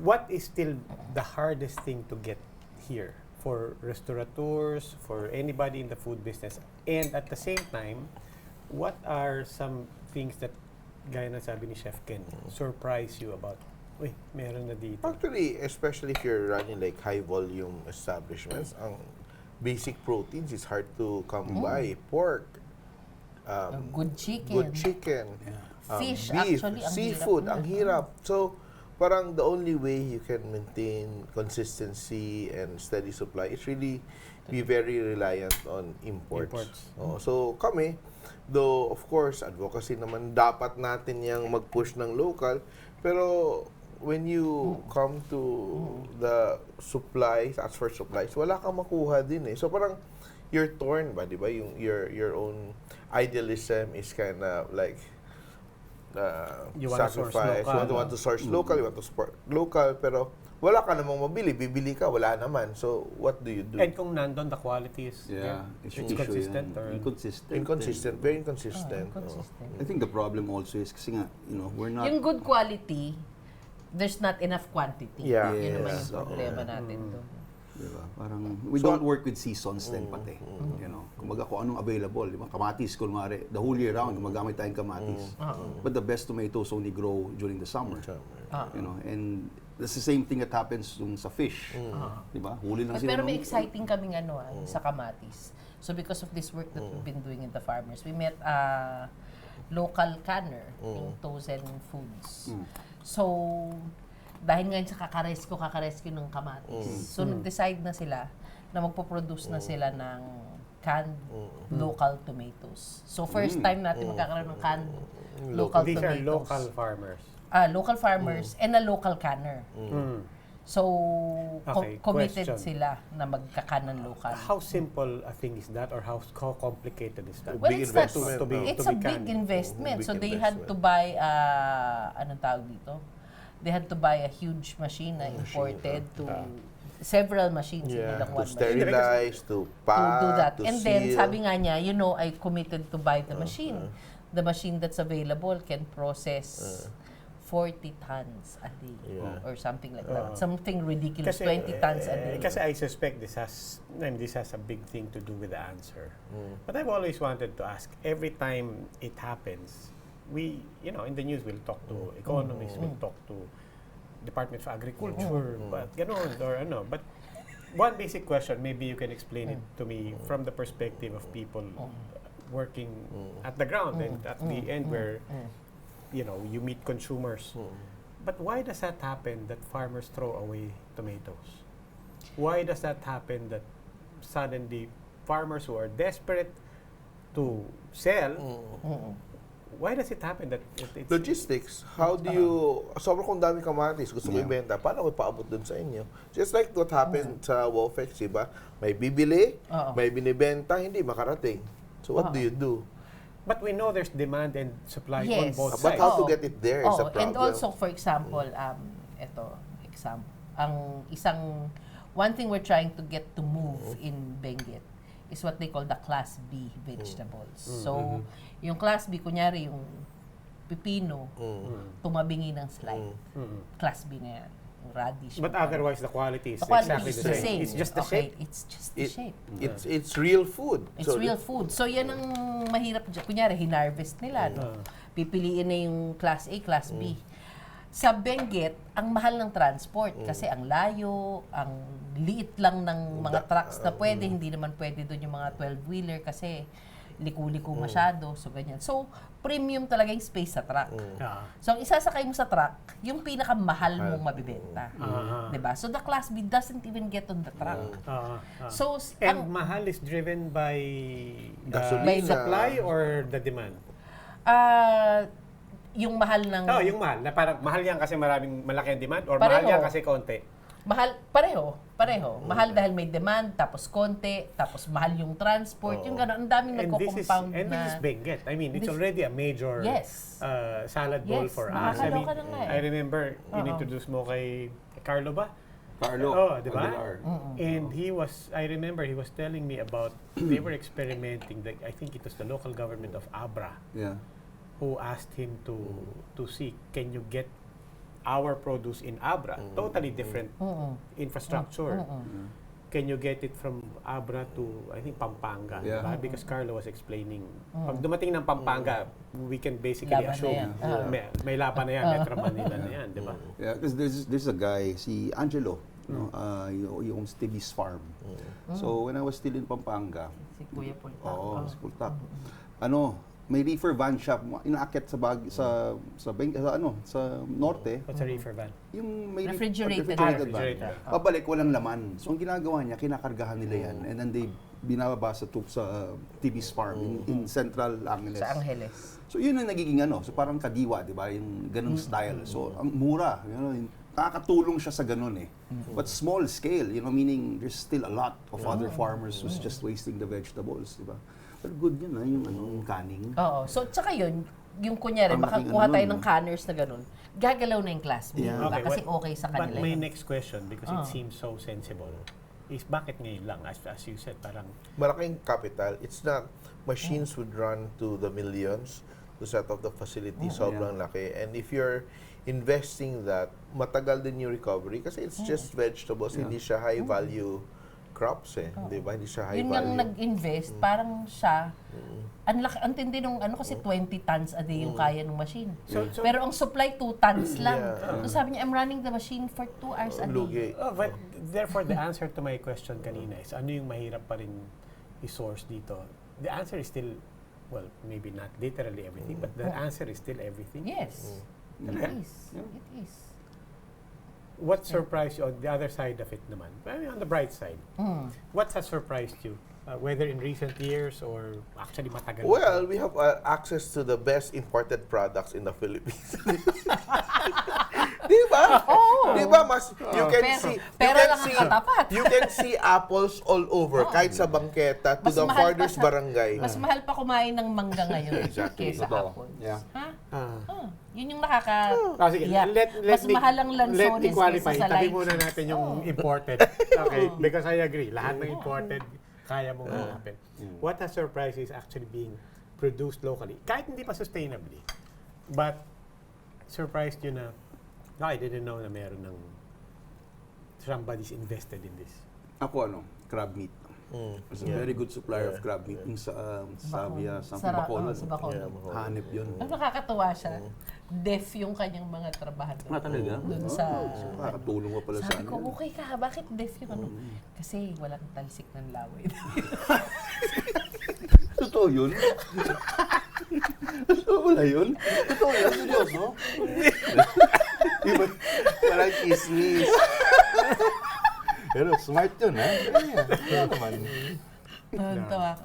what is still the hardest thing to get here for restaurateurs, for anybody in the food business? And at the same time, what are some things that, gaya na sabi ni Chef Ken, surprise you about, uy, meron na dito? Actually, especially if you're running like high volume establishments, ang basic proteins is hard to come by. Pork, Good chicken. good chicken, Fish, beef, actually, ang seafood, hirap ang na. hirap. So, parang the only way you can maintain consistency and steady supply is really be very reliant on imports. So, kami, though, of course, advocacy naman, dapat natin yung mag-push ng local, pero when you come to the supplies, as for supplies, wala kang makuha din eh. So, parang, you're torn ba, di ba? Yung, your own idealism is kind of like, You want to source sacrifice. local. You want to source local, you want to support local, pero wala ka namang mabili, bibili ka, wala naman. So, what do you do? And kung nandun, the quality is it's consistent or Inconsistent, very inconsistent. Consistent. I think the problem also is kasi nga, we're not... Yung good quality, there's not enough quantity. Yeah. Yun naman Yes. yung problema natin doon. Diba? Parang, we don't work with seasons din pati. Kumbaga kung anong available. Diba? Kamatis, kunwari, the whole year round, gumagamit tayong kamatis. But the best tomatoes only grow during the summer. And that's the same thing that happens sa fish. Diba? Huli lang sila. Pero may exciting kaming sa kamatis. So because of this work that we've been doing in the farmers, we met a local canner, yung Tozen Foods. So, dahil ngayon sa kakarescue ng kamatis. So, nag-decide na sila na magpo-produce na sila ng canned local tomatoes. So, first time natin magkakaroon ng canned local these tomatoes. are local farmers. Local farmers and a local canner. So, Okay, committed question. sila na magkakan ng local. How simple a thing is that, or how complicated is that? Well, Big it's not, investment, it's to a be big canned. investment. Big So they investment. had to buy, anong tawag dito? They had to buy a huge machine na imported to several machines. Hindi Yeah, lang to one machine. sterilize, to pack, To do that. to And seal. then, sabi nga niya, I committed to buy the machine. The machine that's available can process 40 tons a day or something like that. Something ridiculous, 20 tons a day. Kasi I suspect this has a big thing to do with the answer. But I've always wanted to ask, every time it happens, we, in the news, we'll talk to economists, we'll talk to Department of Agriculture, but ganon, or ano. But one basic question, maybe you can explain it to me from the perspective of people working at the ground and at the end where, you meet consumers. But why does that happen that farmers throw away tomatoes? Why does that happen that suddenly farmers who are desperate to sell, why does it happen that it's... Logistics. How do you... Sobrang kung dami kamatis, gusto ko ibenta, paano ko ipaabot dun sa inyo? Just like what happened sa Wofex, diba? May bibili, may binibenta, hindi makarating. So what do you do? But we know there's demand and supply on Yes. both But sides. how to get it there is a problem. And also, for example, one thing we're trying to get to move in Benguet is what they call the Class B vegetables. So, yung Class B, kunyari yung pipino, tumabingi ng slide. Class B na yan. Yung radish. But otherwise, the quality is the quality exactly is the same. It's just the shape. It's just the shape. It's real food. It's real food. So, yan ang mahirap dyan. Kunyari, hinarvest nila. Pipiliin na yung Class A, Class B. Sa Benguet, ang mahal ng transport kasi ang layo, ang liit lang ng mga trucks na pwede, hindi naman pwede doon yung mga 12-wheeler kasi liku-liku masyado, so ganyan. So, premium talaga yung space sa truck. So, ang isasakay mo sa truck, yung pinakamahal mong mabibenta. Diba? So, the Class B doesn't even get on the truck. So, And mahal is driven by Gasolina. by supply or the demand? Yung mahal ng... Yung mahal. Na parang mahal yan kasi malaki ang demand or Pareho. mahal yan kasi konti? Mahal, pareho. Mahal dahil may demand, tapos konti, tapos mahal yung transport, yung gano'n. Ang daming nagko-compound na... And this is Benguet. I mean, it's already a major salad bowl for us. I mean, I remember, inintroduce mo kay Carlo ba? Carlo. Di ba? And I remember he was telling me about, they were experimenting, I think it was the local government of Abra, Yeah. who asked him to see, can you get our produce in Abra, totally different infrastructure. Can you get it from Abra to, I think, Pampanga? Yeah. Diba? Because Carlo was explaining, pag dumating ng Pampanga, we can basically Laban na assume may laban na yan, Metro Manila na yan, di ba? Yeah, because there's a guy, si Angelo, he owns Tibi's Farm. So when I was still in Pampanga, Si Kuya Pultak. si Pultak, may reefer van shop, inaakit sa norte, What's a reefer van? yung may Refrigerated. Refrigerated. van. Pabalik, walang laman. So ang ginagawa niya, kinakargahan nila yan. And then they binababa sa Tibi's Farm in Central Angeles. Sa Angeles. So yun ang nagiging So parang kadiwa, di ba? Yung ganung style. So ang mura, nakakatulong siya sa ganun eh. But small scale, meaning there's still a lot of other farmers who's just wasting the vegetables, di ba? But good yun, yung canning. Oo. So, tsaka yun, yung kunyari, Ang baka laking kuha tayo ano, ng canners na ganun, gagalaw na yung class B. Yeah. Diba? Okay, Kasi okay sa kanila. But my yun. next question, because it seems so sensible, is bakit ngayon lang? As you said, parang... Malaking capital. It's not, machines would run to the millions to set up the facility. Sobrang laki. And if you're investing that, matagal din yung recovery kasi it's just vegetables, hindi siya high value crops di ba? Hindi siya high yun value. yung nag-invest, parang siya, ang tindi nung kasi 20 tons a day yung kaya ng machine. So- Pero ang supply 2 tons lang. Yeah. So sabi niya, I'm running the machine for 2 hours a day. Lugi. But therefore, the answer to my question kanina is, ano yung mahirap pa rin i-source dito? The answer is still, well, maybe not literally everything, but the answer is still everything. Yes. It is. It is. What surprised you on the other side of it naman? I mean, on the bright side, what has surprised you? Whether in recent years or actually matagal na Well, to? we have access to the best imported products in the Philippines. Di ba? Oo. Di ba? Mas, you can Pero- see, pero lang ang katapat. you can see apples all over, kahit sa bangketa, to Mas the mahal pa farthest sa- barangay. Mas mahal pa kumain ng mangga ngayon Exactly. kaysa Totoo. apples. Yeah. Ha? Yun yung nakaka... Sige, Yeah. let Mas me, mahal ang let me lansones qualify. kaysa sa Itabi lychee. muna natin yung imported. Okay, because I agree. Lahat ng imported, kaya mong hanapin. What has surprised is actually being produced locally. Kahit hindi pa sustainably. But, surprised you na, I didn't know na meron ng somebody's invested in this. Ako crab meat. It's a very good supplier of crab meat. Yung sa Savia, sa Bacolod. Sa Bacolod. Yeah, Hanip yun. Ang nakakatuwa siya, deaf yung kanyang mga trabahador. Talaga? Doon sa... Nakakatulong mo pala sa Sabi ko, okay ka, bakit deaf yung ano? Kasi walang talsik ng laway. Totoo yun? Totoo wala yun? Totoo yun? Seryoso? Walang kismis. Pero smart yun, ha? Kaya naman. Tawa ko.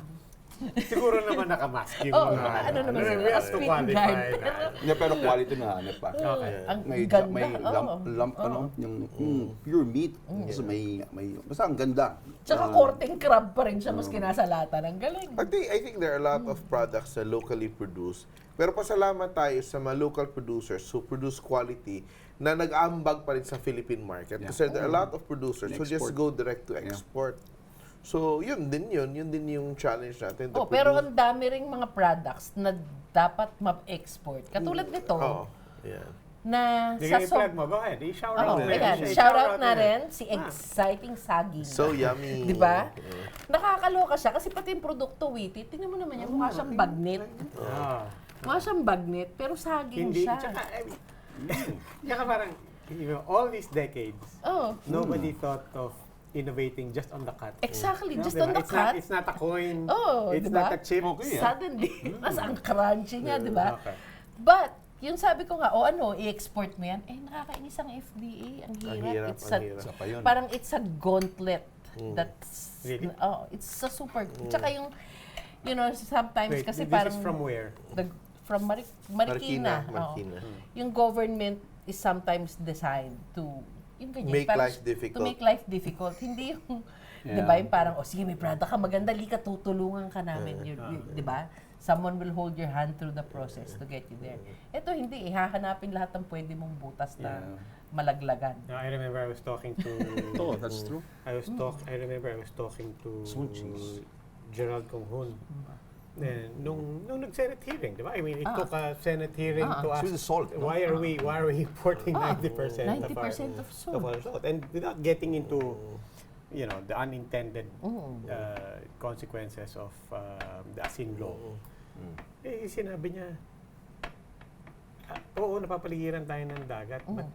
Siguro naman nakamask yung Oo, mga... ano naman we siguro, have to spin qualify guard. na. Yeah, pero quality na hanap pa. Okay. Ang May ganda. lump, yung pure meat. Kasi basta ang ganda. Tsaka korteng crab pa rin siya, maski nasa lata. Ang galing. I think there are a lot of products na locally produced. Pero pasalamat tayo sa mga local producers who produce quality na nag-aambag pa rin sa Philippine market. Yeah. Kasi there are a lot of producers who just Export. go direct to export. So, yun din yung challenge natin. to Pero produce. ang dami ring mga products na dapat ma-export. Katulad nito, Oo. Yeah. na Sige, sa i-plug mo. Go ahead. I-shout out. Oo, mo. ayan. I-shout Shout out mo na yan. rin si Exciting Saging. So yummy. Di ba? Nakakaloka siya kasi pati yung produkto wheaty, tingnan mo naman yan, mukha siyang bagnet. Ah. Mukha siyang bagnet, pero saging Hindi. siya. Tsaka, tsaka parang, all these decades, Oh, nobody thought of innovating just on the cut. exactly. Just Diba? on the It's cut. It's not a coin. Oh, It's diba? not a chip. Suddenly, mas ang crunchy niya, di ba? Okay. But, yung sabi ko nga, i-export mo yan, nakakainis ang FDA. Ang hirap. Ang hirap. Parang it's a gauntlet. That's, Really? it's a super, tsaka yung, sometimes Wait, kasi this parang, is from where? from Marikina. Marikina. Yung government is sometimes designed to, yung ganyan, Make parang life difficult. To make life difficult. Hindi yung, Yeah. di ba, yung parang, sige, may product ka, maganda, lika, tutulungan ka namin. Di ba? Someone will hold your hand through the process to get you there. Ito, hindi. Hahanapin lahat ng pwede mong butas na malaglagan. No, I remember I was talking to... Oh, that's true. I remember I was talking to Smooth cheese. Gerald Conghun. Nung nag-Senate hearing, di ba? I mean, it took a Senate hearing to So ask, the salt, no? why are we importing 90% 90% of salt. of our salt? And without getting into, the unintended consequences of the asin law, sinabi niya, oo, napapaligiran tayo ng dagat, but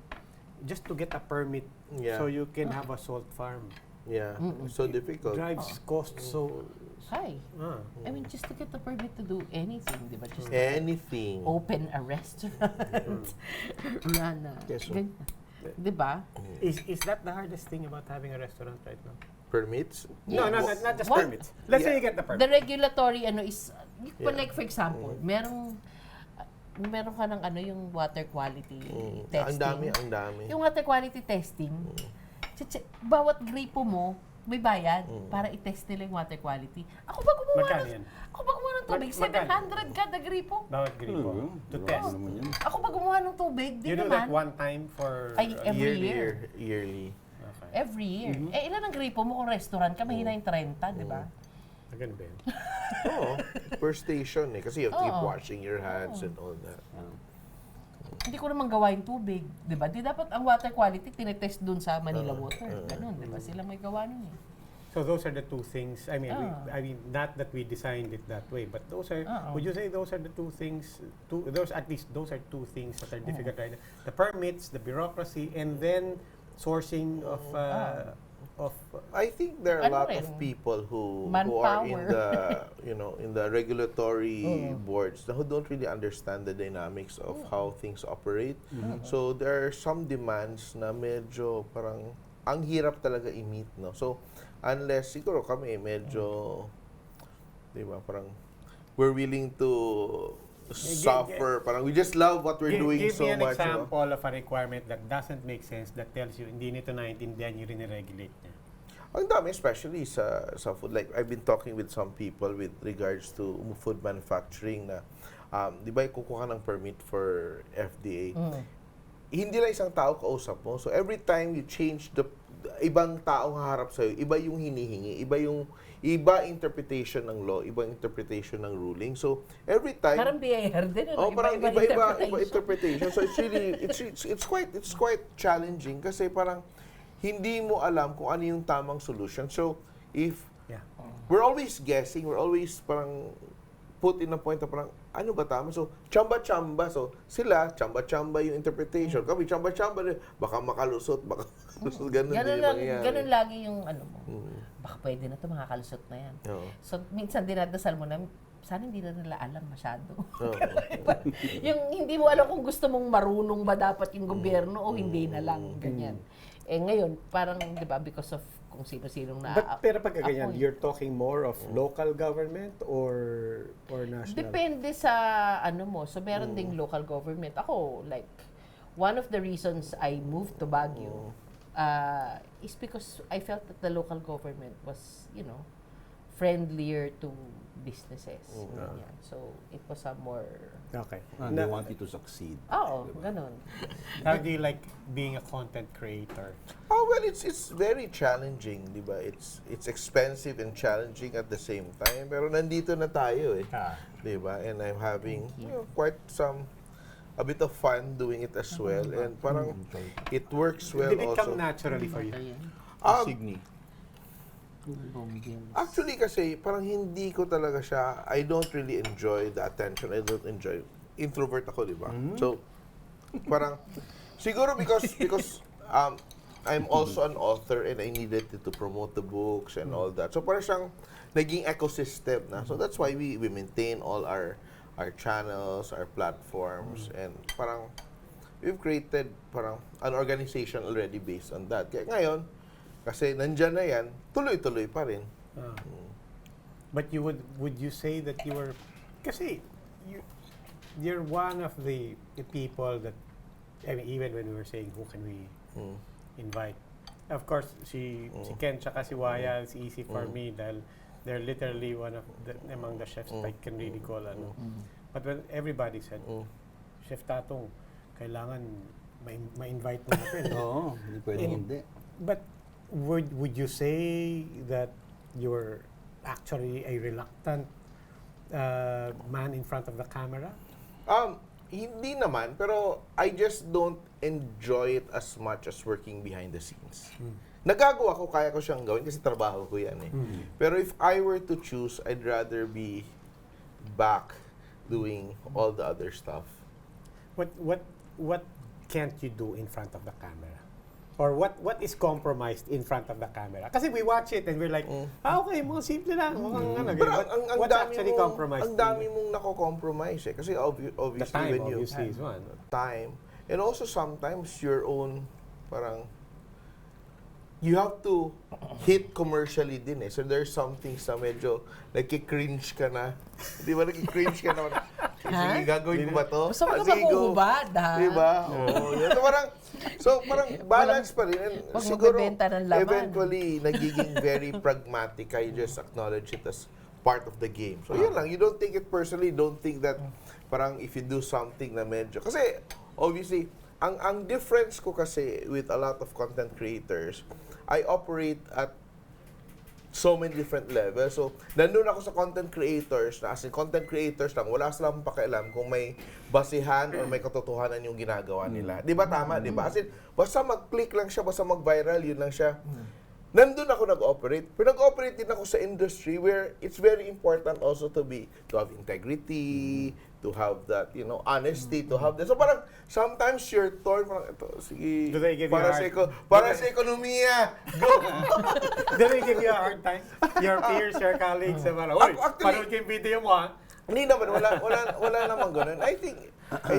just to get a permit so you can have a salt farm. Yeah, so difficult. Drives costs so High. I mean, just to get the permit to do anything, di ba? Just Anything. open a restaurant. Run a... Yes, ganyan. Di ba? Is that the hardest thing about having a restaurant right now? Permits? No, not just What? permits. Let's say you get the permit. The regulatory is... Like, for example, meron ka ng yung water quality testing. Ang dami. Yung water quality testing, bawat gripo mo, may bayad para i-test nila yung water quality. Ako ba gumawa ng tubig? 700 kada gripo. Bawat gripo. To test. Ako ba gumawa ng tubig? Di You do naman. that one time for Every year. Yearly. Okay. Every year. Ilan ang gripo mo kung restaurant ka? Mahina yung 30, di ba? Ganun ba yun? Oo. Per station kasi you have to keep washing your hands and all that. Hindi ko naman gawa yung tubig, di ba? Di dapat ang water quality tinetest dun sa Manila Water. Ganun, di ba? Sila may gawa nun eh. So those are the two things. I mean, not that we designed it that way, but those are. Would you say those are the two things? Those are two things that are difficult right now. The permits, the bureaucracy, and then sourcing of. I think there are a lot of people who are in the in the regulatory boards who don't really understand the dynamics of how things operate. So there are some demands na medyo parang ang hirap talaga i-meet, no. So unless siguro kami medyo, di ba, parang we're willing to suffer, parang we just love what we're doing so much. Give me an example of a requirement that doesn't make sense, that tells you hindi nito naiintindihan, yung rin-regulate niya. Ang dami, especially sa food. Like, I've been talking with some people with regards to food manufacturing na, di ba, kukuha ng permit for FDA. Hindi lang isang tao kausap mo. So, every time you change ibang taong haharap sa'yo, iba yung hinihingi, iba interpretation ng law, iba interpretation ng ruling. So, every time... Parang BIR din, ano? Parang iba interpretation. So, it's really, it's quite challenging kasi parang hindi mo alam kung ano yung tamang solution. So, if we're always guessing, we're always parang put in a point na parang, ano ba tama? So, chamba-chamba. So, sila, chamba-chamba yung interpretation. Kami, chamba-chamba. Baka makalusot, ganun din yung mangyayari. Ganun lagi yung ano mo. Baka pwede na ito, makakalusot na yan. So, minsan dinadasal mo na, sana hindi na nila alam masyado. Yung hindi mo alam kung gusto mong marunong ba dapat yung gobyerno o hindi na lang, ganyan. Ngayon, parang, di ba, because of kung sino-sinong pero pagka ganyan, you're talking more of local government or national? Depende sa ano mo. So, meron ding local government. Ako, like, one of the reasons I moved to Baguio is because I felt that the local government was, friendlier to businesses. Ganyan. So, it was a more... Okay. They want you to succeed. Oo, ganun. How do you like being a content creator? Well, it's very challenging, di ba? It's expensive and challenging at the same time. Pero nandito na tayo di ba? And I'm having quite a bit of fun doing it as well. And parang it works well also. Did it come naturally for you? Signy. Actually kasi parang hindi ko talaga siya, I don't really enjoy the attention. I don't enjoy, introvert ako, di ba? So parang siguro because I'm also an author and I needed to promote the books and all that. So parang siyang naging ecosystem na. So that's why we maintain all our channels, our platforms, and parang we've created parang an organization already based on that. Kaya ngayon, kasi nandyan na yan, tuloy-tuloy pa rin. But would you say that you were, kasi you're one of the people that, I mean, even when we were saying who can we invite, of course si Ken tsaka si Waya, it's easy for me dahil they're literally one of among the chefs I can really call But when everybody said, Chef Tatung, kailangan ma-invite mo natin. Oo, hindi pwedeng hindi. But would you say that you're actually a reluctant man in front of the camera? Hindi naman, pero I just don't enjoy it as much as working behind the scenes. Nagagawa ko, kaya ko siyang gawin kasi trabaho ko yan eh. Pero if I were to choose, I'd rather be back doing all the other stuff. What can't you do in front of the camera? Or what is compromised in front of the camera? Kasi we watch it and we're like, okay, mga simple lang. Pero what's actually compromised? Ang dami mong nako-compromise eh. Kasi obviously The time, when you... obviously, is one. Time. And also sometimes your own, parang, you have to hit commercially din eh. So there's some things na medyo nagki-cringe ka na. Di ba nagki-cringe ka na? Sige, gagawin ko ba to? Gusto mo ka makuhubad, ha? Di ba? Oo. So parang balance pa rin. And Pag siguro, magbebenta ng laman. eventually, nagiging very pragmatic. I just acknowledge it as part of the game. So yun lang. You don't take it personally. Don't think that parang if you do something na medyo... Kasi, obviously, ang difference ko kasi with a lot of content creators, I operate at so many different levels. So, nandun ako sa content creators na as in content creators lang, wala silang pakialam kung may basihan or may katotohanan yung ginagawa nila. Di ba tama? Di ba? As in, basta mag-click lang siya, basta mag-viral, yun lang siya. Nandun ako nag-operate. Pero nag-operate din ako sa industry where it's very important also to have integrity, to have that, honesty, to have that. So parang, sometimes you're torn, parang, ito, sige, Do they give you para sa ekonomiya, go! Do they give you a hard time? Your peers, your colleagues, parang, oy, panood ko yung video mo, ha? Hindi naman, wala naman ganun. I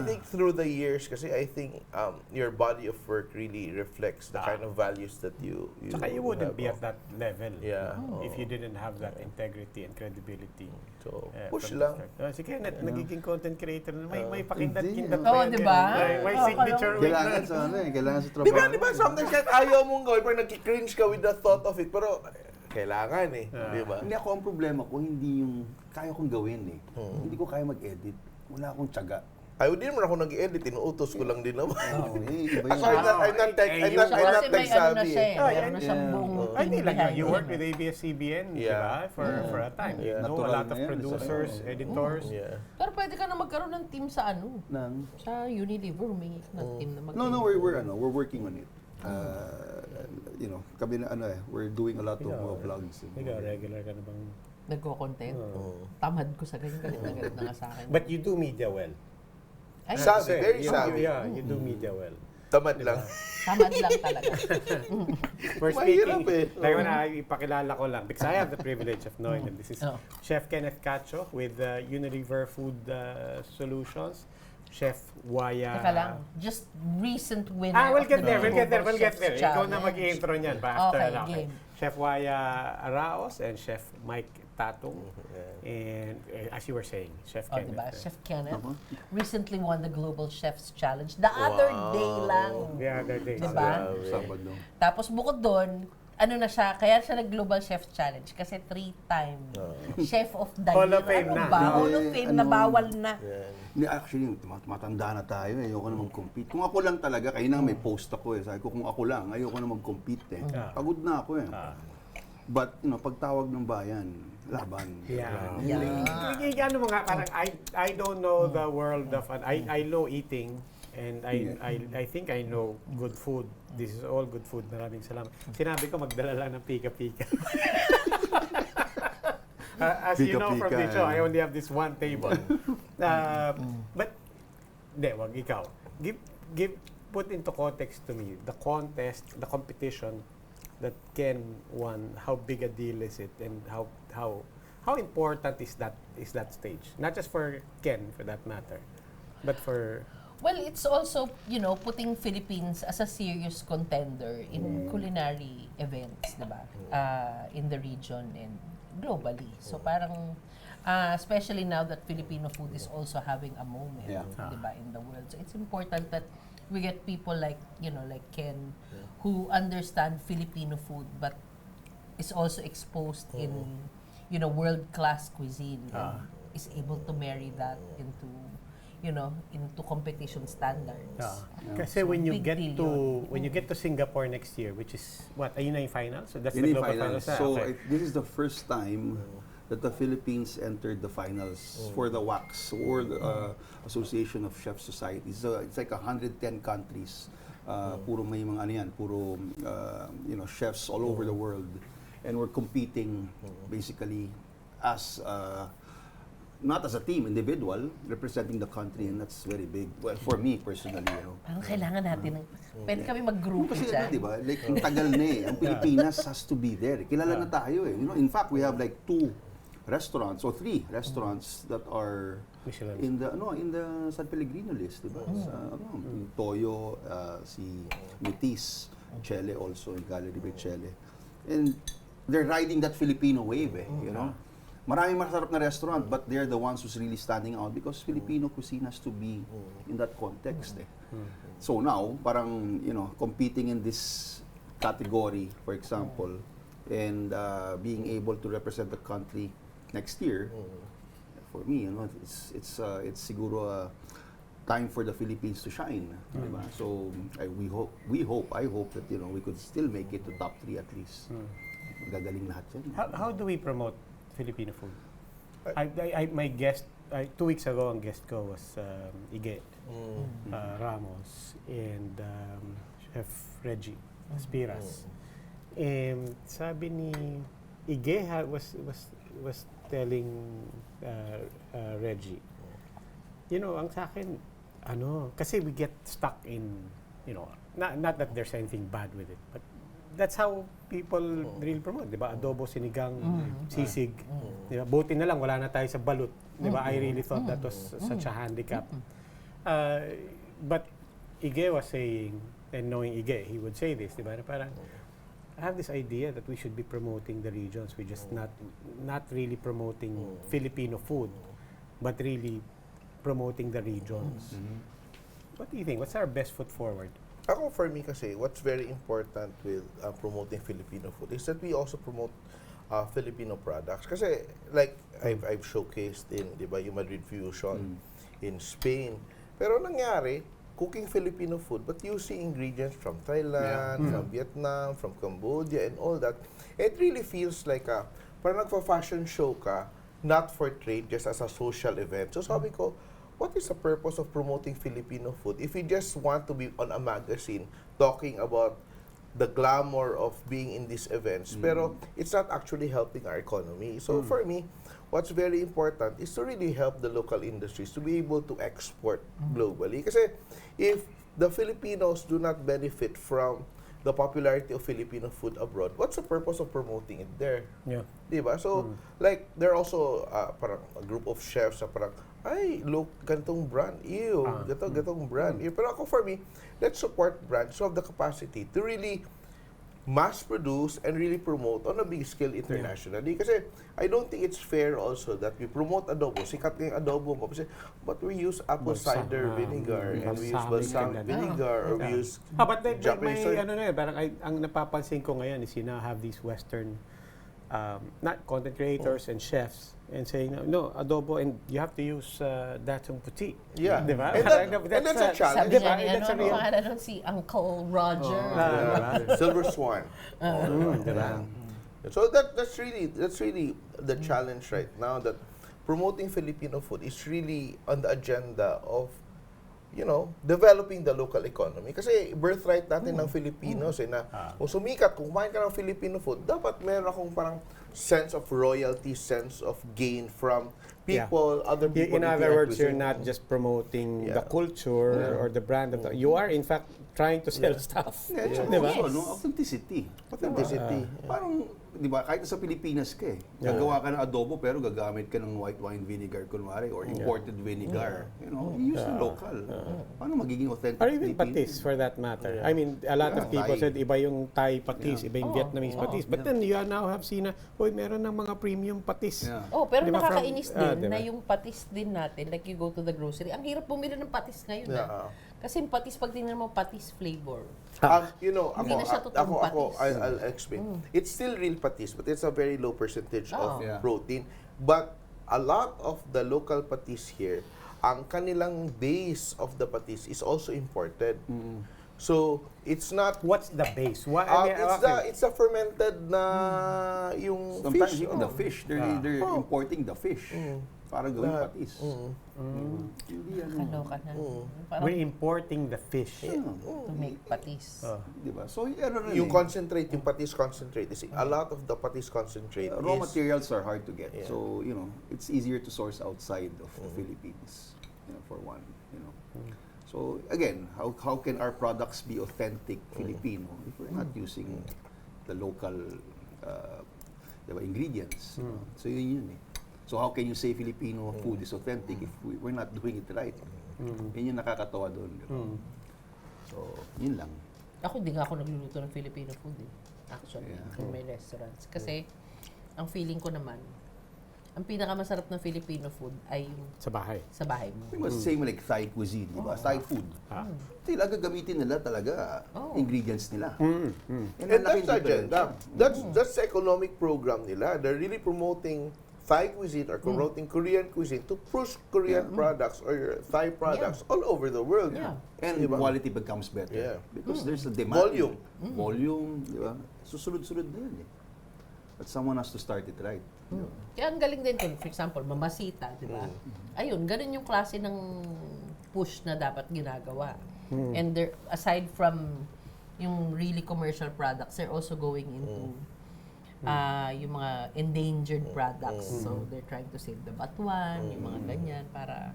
think through the years, kasi I think your body of work really reflects the kind of values that you Saka you wouldn't have. be at that level if you Oo. didn't have that integrity and credibility. So, from push the lang. start. Si Kenneth, nagiging content creator na may pakindat-kindat Hindi, pa Oo, yan, di ba? May Oo, signature wing Kailangan na. sa kailangan sa trabaho. Di ba, sometimes kahit ayaw mong gawin, pero nagki-cringe ka with the thought of it, pero kailangan eh. Di ba? Hindi ako ang problema ko, hindi yung kaya kong gawin eh. Hindi ko kaya mag-edit. Wala akong tiyaga. Ay, hindi naman ako nag-edit, inuutos ko lang din naman. Iba yun. So, I'm not tech savvy eh. Meron na siyang buong Ay, hindi lang behind yan. You it. work with ABS-CBN, di ba? For a time. You know a Natural lot of na yan. producers, editors. Yeah. Pero pwede ka na magkaroon ng team sa Nang, sa Unilever, humingi ka ng team na mag- no, we're working on it. Kami na we're doing a lot of vlogs. Ikaw, regular ka na bang... nagko-content. Tamad ko sa ganyan, galit na nga sa akin. But you do media well. Ay, Savvy, very savvy. Yeah, you do media well. Tamad lang. tamad lang talaga. We're Mahirap speaking, like when ipakilala ko lang, because I have the privilege of knowing that this is Oh. Chef Kenneth Cacho with Unilever Food Solutions, Chef Waya... Teka lang, just recent winner we'll get of the there. Global Ikaw Chefs na Challenge. mag-intro niyan pa after Okay, na. game. Chef Waya Araos and Chef Myke Tatung. And as you were saying, Chef Oh, Kenneth. diba? Chef Kenneth recently won the Global Chefs Challenge the other day lang. The other day. Diba? Sabado. Tapos bukod doon, ano na siya, kaya siya nag-Global Chefs Challenge kasi 3-time Chef of the Hall Year. of Fame Ano na. ba? Hall of Fame na bawal na. Hindi, actually, matanda na tayo. Ayoko na mag-compete. Kung ako lang talaga, kayo na may post ako eh. Sabi ko, kung ako lang, ayoko na mag-compete eh. Pagod na ako eh. But, pagtawag ng bayan, laban. Ano mo nga, parang I don't know the world of... I know eating and I think I know good food. This is all good food. Maraming salamat. Sinabi ko, magdala lang ng pika-pika. As you know from the show, I only have this one table. But, hindi, wag ikaw. Put into context to me, the contest, the competition that Ken won, how big a deal is it and how important is that stage? Not just for Ken, for that matter, but for... Well, it's also, putting Philippines as a serious contender in culinary events, diba? In the region and globally. So parang, especially now that Filipino food is also having a moment, diba, in the world. So it's important that we get people like Ken, who understand Filipino food but is also exposed in, world-class cuisine and is able to marry that into competition standards. Kasi So, when you big get deal to yun. Singapore next year, which is what? Ayun na yung final? So that's Yun the yung global final. finals na. So, Okay. this is the first time that the Philippines entered the finals for the WACS, World Association of Chef Societies. So it's like 110 countries. Puro may mga ano yan, puro chefs all over the world. And we're competing basically as not as a team, individual, representing the country, and that's very big. Well, for me personally, Parang kailangan natin pwede kami mag-group kasi dyan. di ba? Like, ang tagal na eh. Ang Pilipinas has to be there. Kilala na tayo eh. In fact, we have like 2 restaurants or 3 restaurants that are Michelin. in the San Pellegrino list, di ba? Toyo, si Metis, Chele also, in Gallery by Chele. And they're riding that Filipino wave Maraming masarap na restaurant, but they're the ones who's really standing out because Filipino cuisine has to be in that context So now, parang, competing in this category, for example, and being able to represent the country next year, for me, it's siguro a time for the Philippines to shine. Diba? So I hope that we could still make it to top 3 at least. Gagaling lahat yan. How do we promote Filipino food? My guest, 2 weeks ago, ang guest ko was Ige Ramos and Chef Reggie Espiras. And sabi ni Ige was telling Reggie, ang sa akin, kasi we get stuck in, not that there's anything bad with it, but that's how people really promote, 'di ba? Adobo, sinigang, sisig. 'Di ba? Buti na lang wala na tayo sa balut, 'di ba? I really thought that was such a handicap. But Ige was saying, and knowing Ige, he would say this, 'di ba? Parang I have this idea that we should be promoting the regions. We just not really promoting Filipino food, but really promoting the regions. What do you think? What's our best foot forward? Ako, for me kasi, what's very important with promoting Filipino food is that we also promote Filipino products. Kasi, like, I've showcased in, di ba, yung Madrid Fusion in Spain. Pero nangyari, cooking Filipino food, but using ingredients from Thailand, from Vietnam, from Cambodia, and all that. It really feels like parang nagpa-fashion show ka, not for trade, just as a social event. So sabi ko, what is the purpose of promoting Filipino food if you just want to be on a magazine talking about the glamour of being in these events, pero it's not actually helping our economy. So for me, what's very important is to really help the local industries to be able to export globally. Kasi if the Filipinos do not benefit from the popularity of Filipino food abroad, what's the purpose of promoting it there? Yeah. Diba? So, like, there are also parang a group of chefs na parang, ay, look, ganitong brand, ew, ganitong brand. Pero ako, for me, let's support brands who have the capacity to really mass produce and really promote on a big scale internationally. Kasi I don't think it's fair also that we promote adobo, sikat yung adobo mo, but we use apple cider vinegar, and we use balsamic vinegar, or we use But Japanese soy. parang ang napapansin ko ngayon is have these Western, not content creators and chefs, and saying, no, adobo, and you have to use datong puti. Yeah. Diba? And that's a challenge. Sabi Diba? niya That's a ni, real- ano, si Uncle Roger. Silver Swan. Diba? So that's really the challenge right now, that promoting Filipino food is really on the agenda of developing the local economy. Kasi birthright natin ng Filipinos na kung sumikat, kung kumain ka ng Filipino food, dapat meron akong parang sense of royalty, sense of gain from people, other people. In other words, you're not just promoting the culture or the brand of you are in fact trying to sell stuff. Diba? Authenticity. Authenticity. Parang, di ba, kahit sa Pilipinas ka gagawa ka ng adobo pero gagamit ka ng white wine vinegar kunwari or imported vinegar. Use the local. Paano magiging authentic? Or even patis for that matter. I mean, a lot of people said iba yung Thai patis, iba yung Vietnamese patis. But then you now have seen meron ng mga premium patis. Pero Diba, nakakainis din diba? na yung patis din natin, like you go to the grocery, ang hirap bumili ng patis ngayon. Kasi yung patis, pag tingnan mo, patis flavor. Hindi na siya totoong patis. I'll explain. It's still real patis, but it's a very low percentage of protein. But a lot of the local patis here, ang kanilang base of the patis is also imported. So, it's not... What's the base? What, it's a fermented na yung Sometimes fish. even the fish, they're importing the fish para gawing patis. Hindi Kaloka na. Parang we're importing the fish. to make patis. Diba? So, Yung concentrate, yung patis concentrate. A lot of the patis concentrate raw is... materials are hard to get. So, it's easier to source outside of the Philippines, for one, So, again, how can our products be authentic Filipino if we're not using the local diba, ingredients? So, yun eh. So, how can you say Filipino food is authentic if we're not doing it right? Yun yung nakakatawa doon. So, yun lang. Ako, di nga ako nagluluto ng Filipino food actually, in my restaurants. Kasi, ang feeling ko naman, ang pinakamasarap ng Filipino food ay yung Sa bahay. sa bahay mo. It was same like Thai cuisine, di ba? Thai food. Sila gagamitin nila talaga ingredients nila. And that's the agenda. That's the economic program nila. They're really promoting Thai cuisine or promoting Korean cuisine to push Korean products or Thai products all over the world. And quality becomes better. Because there's a demand. Volume, di ba? Susunod-sunod na yun eh. But someone has to start it right. Kaya ang galing din kung, for example, mamasita, di ba? Ayun, ganun yung klase ng push na dapat ginagawa. And there, aside from yung really commercial products, they're also going into yung mga endangered products. So, they're trying to save the batuan, yung mga ganyan, para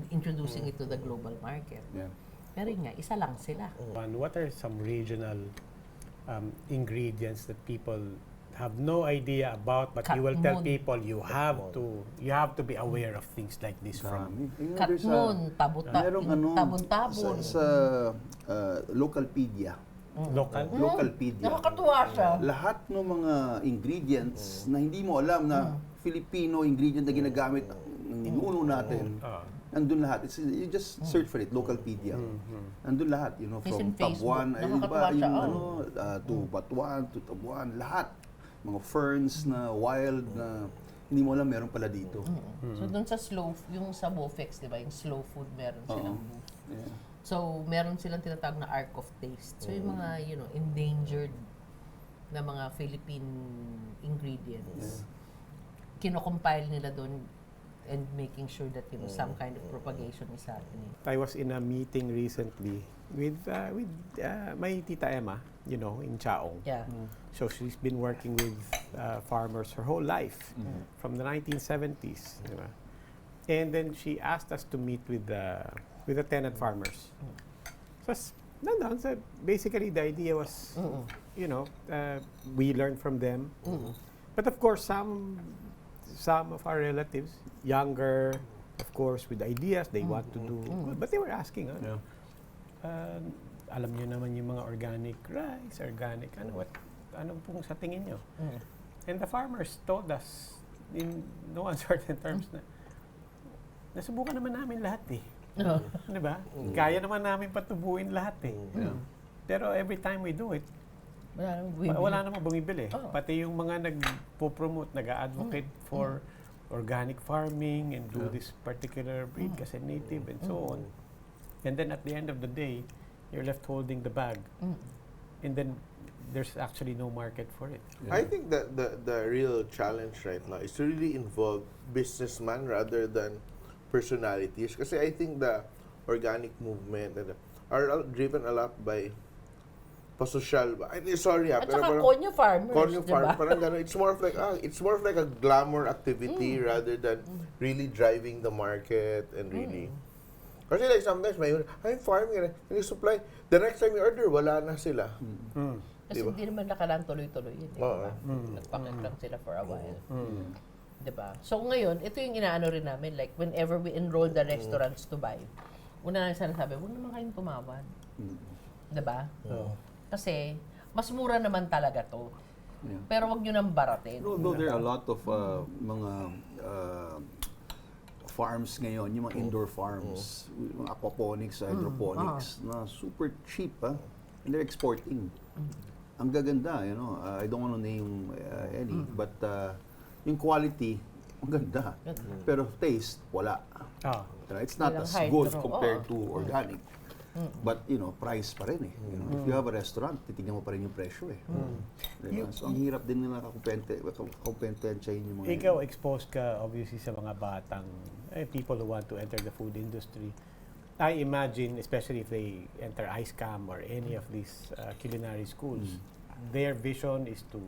introducing it to the global market. Pero yun nga, isa lang sila. What are some regional ingredients that people have no idea about, but you will tell people you have to be aware of things like this from Katmon, tabon-tabon. Sa Localpedia. Localpedia. Nakakatuwa siya. Lahat ng mga ingredients na hindi mo alam na Filipino ingredient na ginagamit ng ninuno natin, nandun lahat. You just search for it, Localpedia. Nandun lahat, from Tabuan, to Batuan, to Tabuan, lahat. Mga ferns na wild na hindi mo alam meron pala dito. So doon sa yung sa Bofex, di ba? Yung slow food, meron silang booth. So meron silang tinatawag na Arc of Taste. So yung mga, endangered na mga Philippine ingredients, kino-compile nila doon and making sure that, some kind of propagation is happening. I was in a meeting recently with my Tita Emma, in Chaong. So she's been working with farmers her whole life from the 1970s. Diba? And then she asked us to meet with the tenant farmers. So basically the idea was, we learn from them. But of course, some of our relatives, younger, of course, with ideas they want to do. But they were asking, alam niyo naman yung mga organic rice, organic, ano pong sa tingin niyo? And the farmers told us, in no uncertain terms, na nasubukan naman namin lahat eh. Diba? Kaya naman namin patubuin lahat eh. Pero every time we do it, wala namang bumibili. Pati yung mga nagpo-promote, nag-advocate for organic farming and do this particular breed kasi native and so on. And then at the end of the day, you're left holding the bag. And then there's actually no market for it. I think that the real challenge right now is to really involve businessmen rather than personalities. Kasi I think the organic movement are driven a lot by pa-social ba? Sorry At saka konyo farmers, diba? Parang gano'n. It's more of like a glamour activity rather than really driving the market and really. Kasi like sometimes I'm farming and you supply. The next time you order, wala na sila. Kasi hindi naman nakalaan tuloy-tuloy yun. Diba? Nagpakit lang sila for a while. Diba? So ngayon, ito yung inaano rin namin. Like whenever we enroll the restaurants to buy, una na sana sabi, huwag naman kayong tumawad. Diba? Kasi mas mura naman talaga to. Pero wag nyo nang baratin. Although there are a lot of mga farms ngayon, yung mga indoor farms, mga aquaponics, hydroponics, na super cheap, and they're exporting. Ang gaganda, I don't want to name any, but yung quality, ang ganda. Pero taste, wala. It's not as good compared to organic. But, price pa rin eh. If you have a restaurant, titignan mo pa rin yung presyo eh. Diba? So, ang hirap din nila kakumpentensyahin yung mga... Ikaw, exposed ka obviously sa mga batang people who want to enter the food industry. I imagine, especially if they enter ISCAM or any of these culinary schools, their vision is to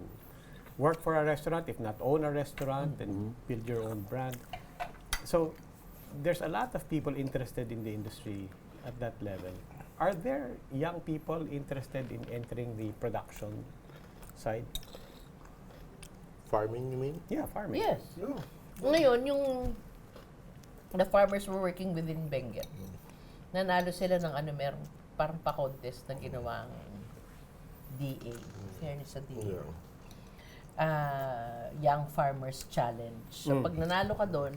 work for a restaurant, if not own a restaurant, and build your own brand. So, there's a lot of people interested in the industry at that level. Are there young people interested in entering the production side? Farming, you mean? Yeah, farming. Yes. Yeah. Ngayon, the farmers were working within Benguet. Nanalo sila ng merong parang pa-contest na ginawang DA. Fairness sa DA. Yeah. Young Farmers Challenge. So, pag nanalo ka doon,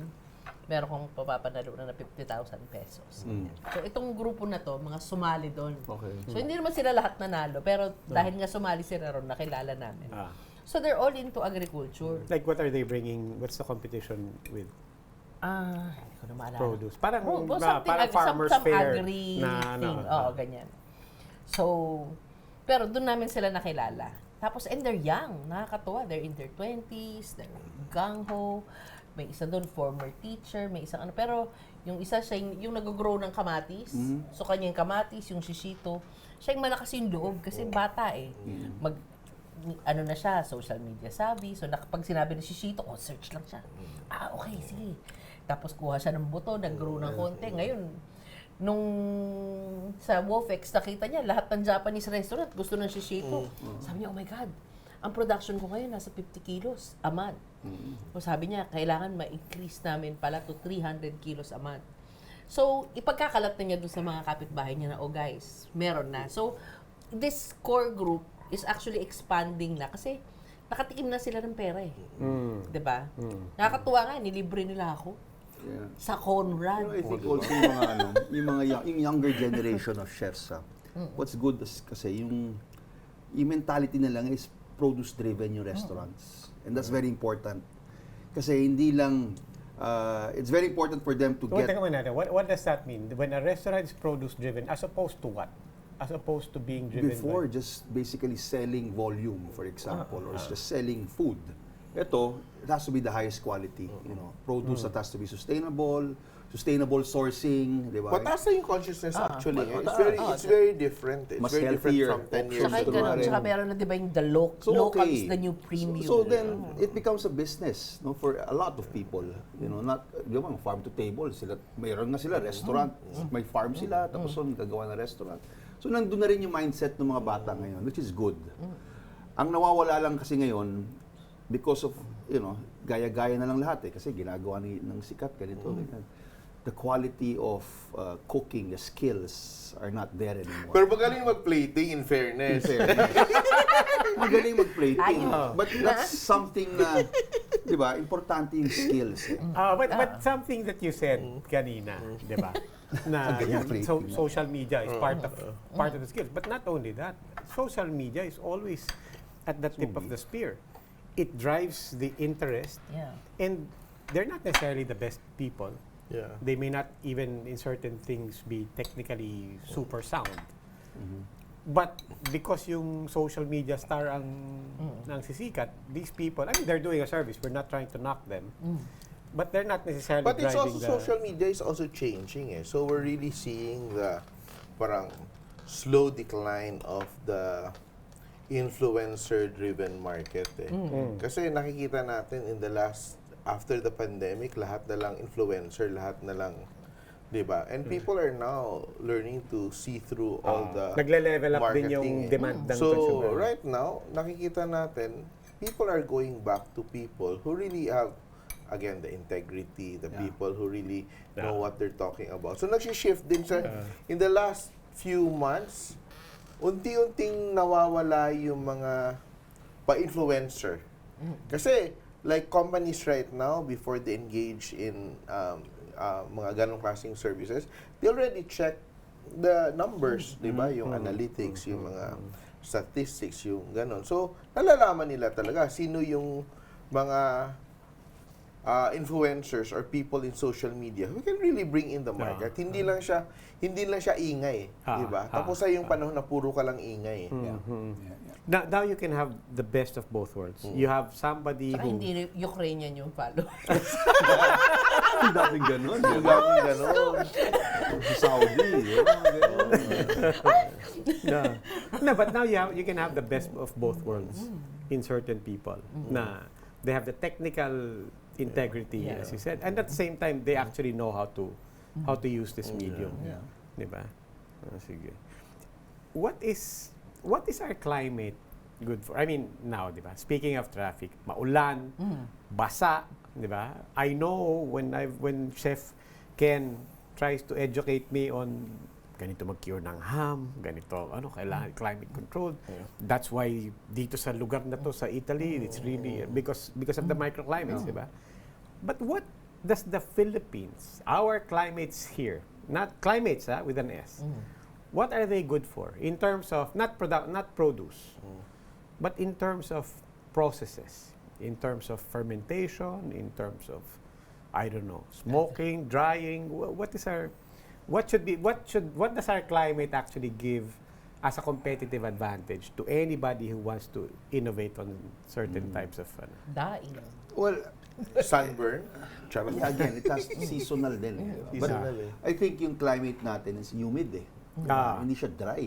meron kong papapanalo na 50,000 pesos. So, itong grupo na to, mga sumali doon. Okay. So, hindi naman sila lahat nanalo, pero dahil nga sumali sila ron, nakilala namin. So, they're all into agriculture. Like, what are they bringing? What's the competition with? Hindi ko na maalala. Produce. Parang, Parang farmers some fair agri na thing. Oo, ganyan. So, pero doon namin sila nakilala. Tapos, and they're young. Nakakatuwa. They're in their 20s. They're gung-ho. May isa doon, former teacher. May isang Pero, yung isa siya, yung nag-grow ng kamatis. So, kanya yung kamatis, yung shishito. Siya yung malakas yung loob kasi bata eh. Na siya, social media savvy. So, pag sinabi ng shishito, search lang siya. Okay, sige. Tapos, kuha siya ng buto, nag-grow ng konti. Ngayon, nung sa Wofex, nakita niya, lahat ng Japanese restaurant gusto ng shishito. Sabi niya, oh my God, ang production ko ngayon nasa 50 kilos a month. So sabi niya, kailangan ma-increase namin pala to 300 kilos a month. So, ipagkakalat na niya doon sa mga kapitbahay niya na, oh guys, meron na. So, this core group is actually expanding na kasi nakatikim na sila ng pera eh. Diba? Nakakatuwa nga, nilibre nila ako. Yeah. Sa Conrad. I think also yung younger generation of chefs, what's good kasi yung mentality na lang is produce-driven yung restaurants. And that's very important. Kasi hindi lang, it's very important for them to get... What does that mean? When a restaurant is produce-driven, as opposed to what? As opposed to being driven Before, just basically selling volume, for example, or just selling food. Ito, it has to be the highest quality, produce that has to be sustainable sourcing, di ba? Mataas na yung consciousness actually. It's very different. It's Mas very different healthier from 10 years Saka ago. saka meron na, di ba, yung the local is the new premium. So then, it becomes a business for a lot of people. Not, di ba, farm to table. Mayroon na sila, restaurant. May farm sila, tapos gagawa na restaurant. So nandun na rin yung mindset ng mga bata ngayon, which is good. Ang nawawala lang kasi ngayon, because of, gaya-gaya na lang lahat kasi ginagawa ng sikat, ganito, ganyan. The quality of cooking, the skills are not there anymore. Pero magaling mag-plating, in fairness. Magaling mag-plating. But that's something na, di ba, importante yung skills. But something that you said kanina, di ba? Na social media is part of the skills. But not only that, social media is always at the tip of the spear. It drives the interest, and they're not necessarily the best people. Yeah. They may not even in certain things be technically super sound. But because yung social media star ang sisikat, these people, they're doing a service. We're not trying to knock them. But they're not necessarily But it's driving also, social media is also changing So we're really seeing the parang slow decline of the influencer-driven market Kasi nakikita natin in the after the pandemic, lahat na lang influencer, lahat na lang, di ba? And people are now learning to see through all the nagle-level up din marketing yung demand ng So consumer. right now, nakikita natin, people are going back to people who really have, again, the integrity, the people who really know what they're talking about. So nag-shift din sa, in the last few months, unti-unting nawawala yung mga pa-influencer. Kasi, like companies right now, before they engage in mga ganong klaseng services, they already check the numbers, di ba? Yung analytics, yung mga statistics, yung ganon. So, nalalaman nila talaga sino yung mga influencers or people in social media who can really bring in the market. Hindi lang siya ingay, di ba? Tapos ay yung panahon na puro ka lang ingay. Now you can have the best of both worlds. You have somebody Saka who... hindi Ukrainian yung followers. Ang daming ganun. Ang daming ganon. Saudi. No, but now you can have the best of both worlds in certain people. Na they have the technical integrity, as you said, and at the same time they actually know how to use this medium. Diba? Sige. What is our climate good for? I mean, now, diba? Speaking of traffic, maulan, basa, diba? I know when Chef Ken tries to educate me on ganito mag-cure ng ham, ganito, kailangan climate controlled. That's why dito sa lugar na to, sa Italy, it's really, because of the microclimates, diba? But what does the Philippines, our climates here, not climates with an S, what are they good for in terms of, not produce, but in terms of processes, in terms of fermentation, in terms of, I don't know, smoking, drying, what does our climate actually give as a competitive advantage to anybody who wants to innovate on certain types of Daing. Well, sunburn. Charot. Yeah, again, it has seasonal din. But I think yung climate natin is humid hindi siya dry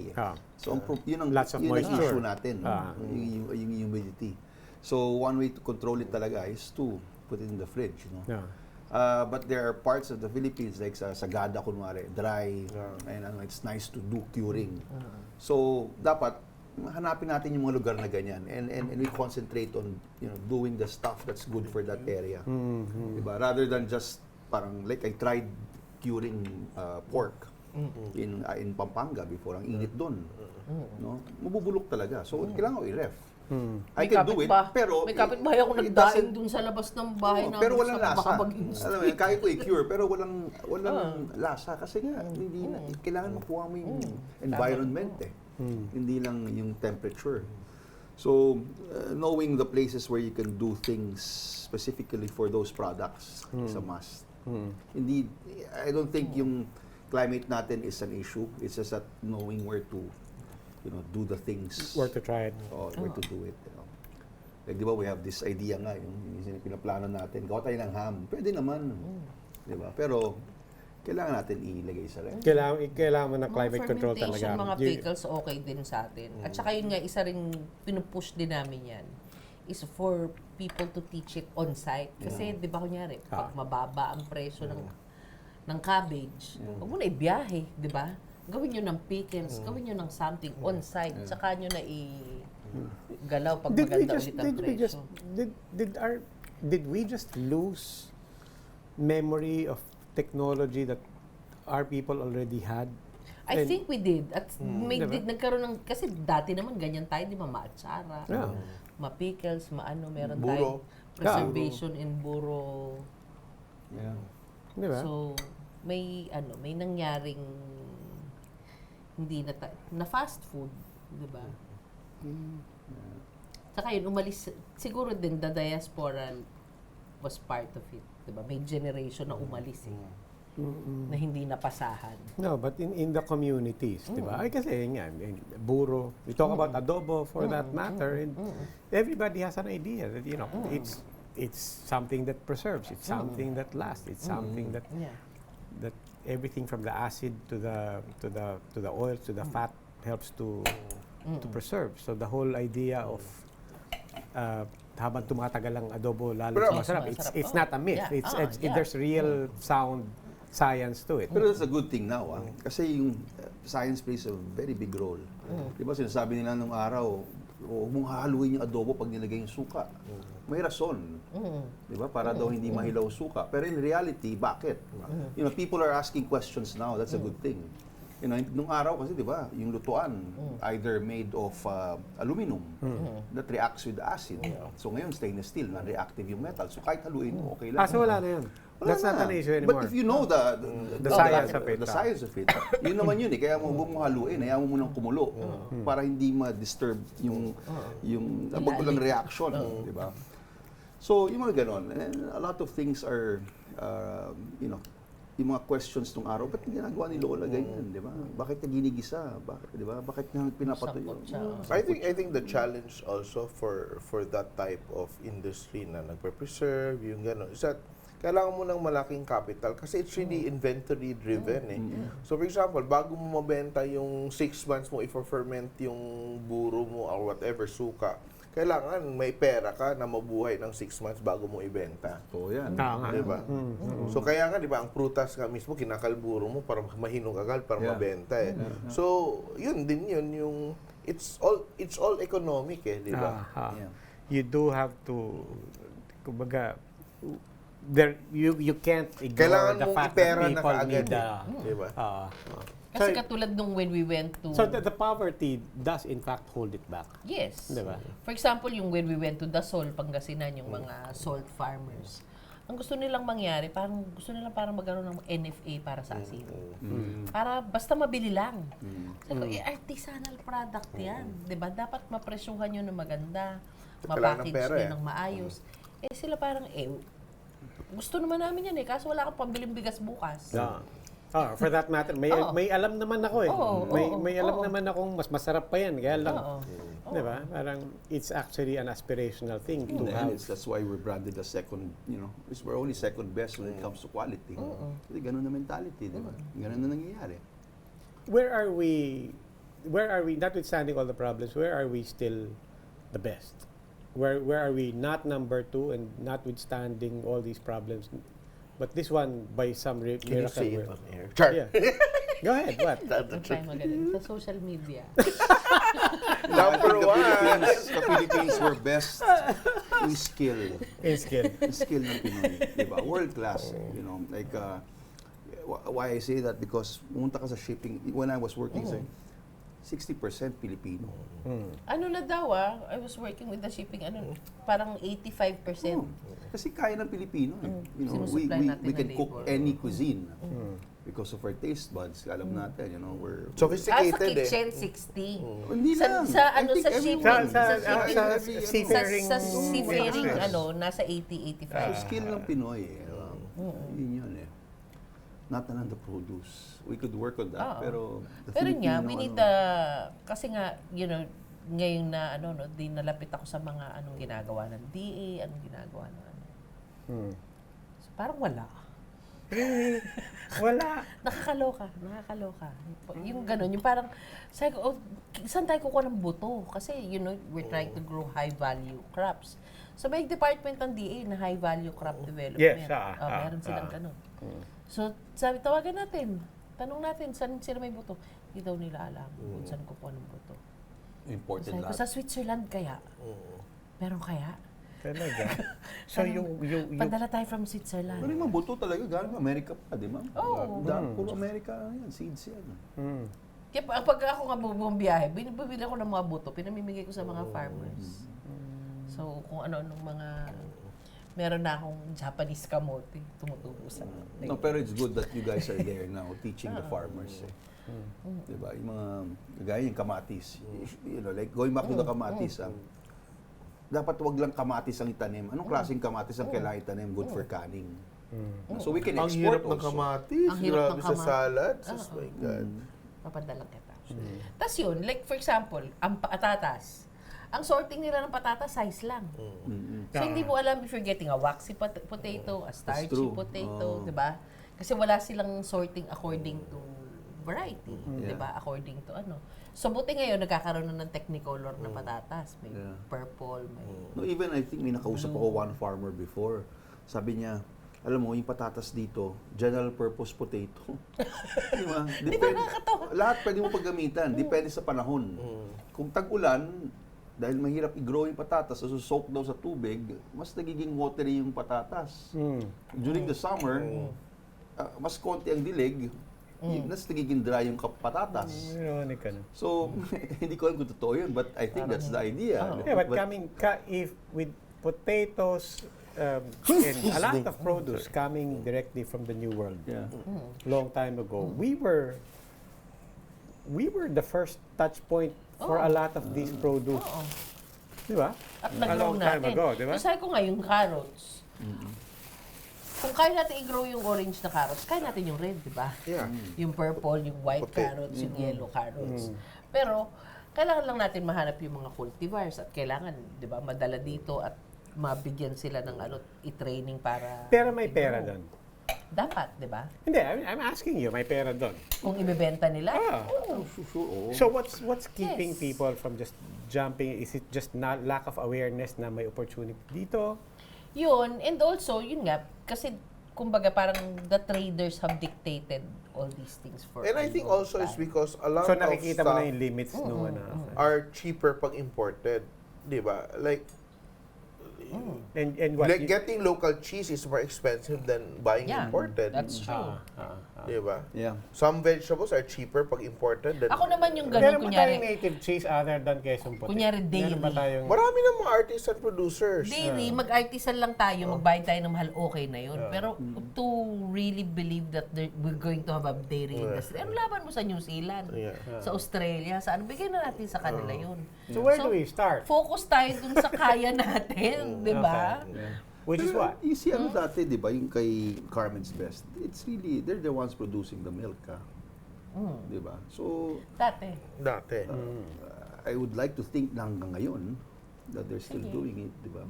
So, yun ang lots of yun ang moisture. issue natin, yung humidity. So, one way to control it talaga is to put it in the fridge, but there are parts of the Philippines like sa Sagada kunwari, dry, and it's nice to do curing. So, dapat hanapin natin yung mga lugar na ganyan and we concentrate on doing the stuff that's good for that area. Diba? Rather than just parang like I tried curing pork in Pampanga before, ang init doon. No? Mabubulok talaga. So, kailangan ko i-ref. I can do it, pero may kapitbahay ako nagdaing dun sa labas ng bahay namin. Pero walang lasa. Alam mo, kaya ko i-cure, pero walang lasa. Kasi nga, hindi na, kailangan makuha mo yung environment Hindi lang yung temperature. So, knowing the places where you can do things specifically for those products is a must. Hindi, I don't think yung climate natin is an issue. It's just that knowing where to do the things. Where to try it. Where to do it. Like, di ba, we have this idea nga, yung pinaplano natin, gawa tayo ng ham. Pwede naman. Di ba? Pero, kailangan natin ilagay sa ref. Kailangan mo na climate control talaga. Mga pickles, okay din sa atin. At saka yun nga, isa rin pinupush din namin yan is for people to teach it on-site. Kasi, di ba, kunyari, pag mababa ang presyo ng cabbage, huwag mo na ibiyahe, di ba? Gawin nyo ng pickles, gawin nyo ng something on-site, tsaka nyo na galaw pag maganda ulit ang presyo. Did we just lose memory of technology that our people already had? I think we did. At nagkaroon ng, kasi dati naman ganyan tayo, di ba, maatsara, ma-pickles, meron tayong preservation in buro. Diba? So, may nangyaring hindi na fast food, di ba? Saka yun, umalis, siguro din the diaspora was part of it, di ba? May generation na umalis na hindi napasahan. No, but in the communities, di ba? Ay kasi nga, buro, we talk about adobo for that matter, and everybody has an idea that, it's something that preserves, it's something that lasts, it's something that everything from the acid to the oil to the fat helps to preserve. So the whole idea of habang tumatagal ang adobo lalo masarap, it's not a myth. There's real sound science to it. Pero that's a good thing now kasi yung science plays a very big role. Di ba sinasabi nila nung araw, huwag mong hahaluin yung adobo pag nilagay yung suka. May rason. Di ba? Para daw hindi mahilaw suka. Pero in reality, bakit? People are asking questions now. That's a good thing. Nung araw kasi, di ba, yung lutuan, either made of aluminum that reacts with acid. So ngayon, stainless steel, non-reactive yung metal. So kahit haluin mo, okay lang. So wala na yun. That's not an issue anymore. But if you know the science of it, yun naman yun Kaya mo haluin, hayaan mo munang kumulo para hindi ma-disturb yung bagulang reaction, di ba? So, yung mga ganon. And a lot of things are, you know, yung mga questions tong araw, ba't ginagawa ni Lola ganyan, di ba? Bakit niya ginigisa? Bakit, di ba? Bakit niya pinapatuyo? I think the challenge also for that type of industry na nagpe-preserve, yung gano'n, is that kailangan mo ng malaking capital kasi it's really inventory driven eh. So for example, bago mo mabenta yung 6 months mo i-ferment yung buro mo or whatever, suka, kailangan may pera ka na mabuhay ng 6 months bago mo ibenta. Oo, yan. Diba? So kaya nga, diba, ang prutas nga mismo, kinakalburo mo para mahinog agad, para mabenta eh. So, yun din yun, yung, it's all economic eh, diba? You do have to, kumbaga, you can't ignore Kailangan the mong fact ipera that na people kaagad need diba? Kasi katulad nung when we went to... So the poverty does in fact hold it back. Yes. Diba? For example, yung when we went to Dasol, Pangasinan, yung mga salt farmers, ang gusto nilang mangyari, gusto nilang parang magkaroon ng NFA para sa asino. Para basta mabili lang. Sabi ko, artisanal product yan. Diba? Dapat mapresyuhan nyo ng maganda, mapackage nyo ng maayos. Sila parang, gusto naman namin yan kaso wala akong pambiling bigas bukas. For that matter, may alam naman ako eh. May alam naman akong mas masarap pa yan. Kaya lang, diba? Parang it's actually an aspirational thing to have. That's why we're branded as second, you know, we're only second best when it comes to quality. Kasi ganun na mentality, diba? Ganun na nangyayari. Where are we, notwithstanding all the problems, where are we still the best? Where are we not number 2 and notwithstanding all these problems? But this one, by some miracle, Can you say it on air? Yeah. Go ahead, what? Ang try magaling sa social media. Number 1! The Philippines were best in skill. In skill. In skill ng Pinoy. Diba? World class. You know, like, why I say that? Because pumunta ka sa shipping, when I was working sa 60% Filipino. Ano na daw I was working with the shipping, parang 85%. Kasi kaya ng Pilipino. You know, Sinusupply natin we can na cook labor. any cuisine. Because of our taste buds, alam natin, you know, we're... Sa Sophisticated kitchen, 60. Hindi lang. Sa I think shipping, everyone- sa seafaring, nasa 80-85. So, skill ng Pinoy yun yun Not another produce. We could work on that, pero... Pero nga, we need kasi nga, you know, ngayon na, di nalapit ako sa mga anong ginagawa ng DA, anong ginagawa ng So, parang wala. Wala. Nakakaloka. Yung gano'n, yung parang, sabi ko, saan tayo kukuha ng buto? Kasi, you know, we're trying to grow high-value crops. So, may department ng DA na high-value crop development. Yes, meron silang gano'n. So, sabi, tawagan natin. Tanong natin, saan sila may buto? Hindi daw nila alam kung saan kukuha ng buto. Important Sabi ko, sa Switzerland kaya? Meron kaya? Talaga. So yung Padala tayo from Switzerland. Pero yung mga buto talaga, galing Amerika pa, di ba? Oo. Puro Amerika yan, seeds yan. Kaya pag ako nga buong biyahe, binibili ako ng mga buto, pinamimigay ko sa mga farmers. So, kung ano-anong mga... Meron na akong Japanese kamote tumutubo sa... No, pero it's good that you guys are there now teaching the farmers. Diba? Yung mga, gaya yung kamatis. You know, like going back to the kamatis, dapat wag lang kamatis ang itanim. Anong klaseng kamatis ang kailangan itanim? Good for canning. So we can Ang export hirap ng also. kamatis. Ang hirap ng Grabe sa kamatis. salad. Oh my God. Papadalang kita. Tapos yun, like for example, ang patatas. Ang sorting nila ng patatas, size lang. So hindi mo alam if you're getting a waxy potato, a starchy potato, di ba? Kasi wala silang sorting according to variety, di ba? According to ano. So buti ngayon, nagkakaroon na ng technicolor na patatas. May purple, may... No, even I think may nakausap ako one farmer before. Sabi niya, alam mo, yung patatas dito, general purpose potato. Di ba? Di ba nakakatawa? Lahat pwede mo paggamitan, depende sa panahon. Kung tag-ulan, dahil mahirap i-grow yung patatas, so soak daw sa tubig, mas nagiging watery yung patatas. During the summer, mas konti ang dilig, mas nagiging dry yung patatas. ironic ka na. So, hindi ko alam kung totoo yun, but I think that's the idea. Yeah, but if with potatoes and a lot of produce coming directly from the New World, long time ago, we were the first touch point for a lot of these produce. Di ba? At A nag-grow long time natin. ago, di ba? So, sabi ko nga, yung carrots, kung kaya natin i-grow yung orange na carrots, kaya natin yung red, di ba? Yeah. Yung purple, yung white Puti. carrots, yung yellow carrots. Pero, kailangan lang natin mahanap yung mga cultivars at kailangan, di ba, madala dito at mabigyan sila ng i-training para... Pero may pera doon. Dapat, di ba? Hindi, I'm asking you, may pera doon. Kung ibebenta nila. So what's keeping Yes. people from just jumping? Is it just not lack of awareness na may opportunity dito? Yun, and also, yun nga, kasi kumbaga parang the traders have dictated all these things for And I think long also it's time. because a lot So of nakikita mo stuff na yung limits nung ano. are cheaper pag imported. Di ba? Like, And what? getting local cheese is more expensive than buying Yeah, imported. that's true. Di ba? Yeah. Some vegetables are cheaper pag imported than... Ako naman yung Meron ganun, ba tayong kunyari, native cheese other than Quezon Puti? Kunyari Meron ba dairy. tayong... Marami ng mga artists and producers. dairy, mag-artisan lang tayo, magbayad tayo ng mahal, okay na yun. Pero to really believe that we're going to have a dairy industry, ano laban mo sa New Zealand, Yeah. sa Australia, saan, bigyan na natin sa kanila yun. So where do we start? Focus tayo dun sa kaya natin, di ba? Which is what? You see, ano dati, di ba, yung kay Carmen's Best, it's really, they're the ones producing the milk, di ba? So, Dati. Dati. I would like to think na hanggang ngayon that they're still doing it, di ba?